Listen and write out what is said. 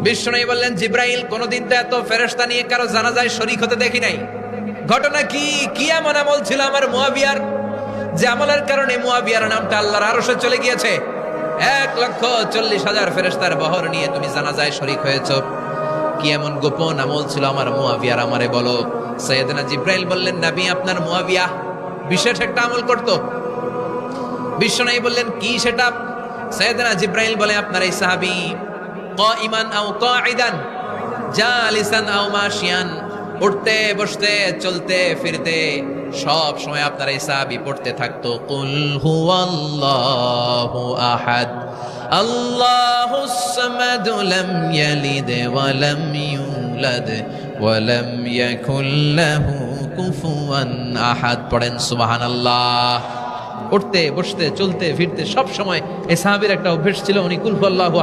বিশ্বনবী বললেন, জিব্রাইল, কোনদিন তো এত ফেরেশতা নিয়ে কারো জানাজায় শরীক হতে দেখি নাই। ঘটনা কি? কি এমন আমল ছিল আমার মুয়াবিয়ার যে আমলের কারণে মুয়াবিয়ার নামটা আল্লাহর আরশে চলে গিয়েছে? 1,40,000 ফেরেশতার বহর নিয়ে তুমি জানাজায় শরীক হয়েছো। কি এমন গোপন আমল ছিল আমার মুয়াবিয়ার, আমারে বলো। সাইয়েদনা জিব্রাইল বললেন, নবী, আপনার মুয়াবিয়া বিশেষ একটা আমল করত। বিশ্বনবী বললেন, কি সেটা? সাইয়েদনা জিব্রাইল বলে, আপনার এই সাহাবী কাইমান আও কাঈদান, জালিসান আও মাশিয়ান, উঠতে বসতে চলতে ফিরতে সব সময় আপনার এই সাহাবী পড়তে থাকতো, কুল হুয়াল্লাহু আহাদ, আল্লাহুস সামাদ, লাম ইয়ালিদ ওয়া লাম ইউলাদ ওয়া লাম ইয়াকুল লাহু কুফুয়ান আহাদ। পড়েন সুবহানাল্লাহ। উঠতে বসতে চলতে ফিরতে সব সময় এই সাহাবীর একটা অভ্যাস ছিল, উনি কুল হুয়াল্লাহু আহাদ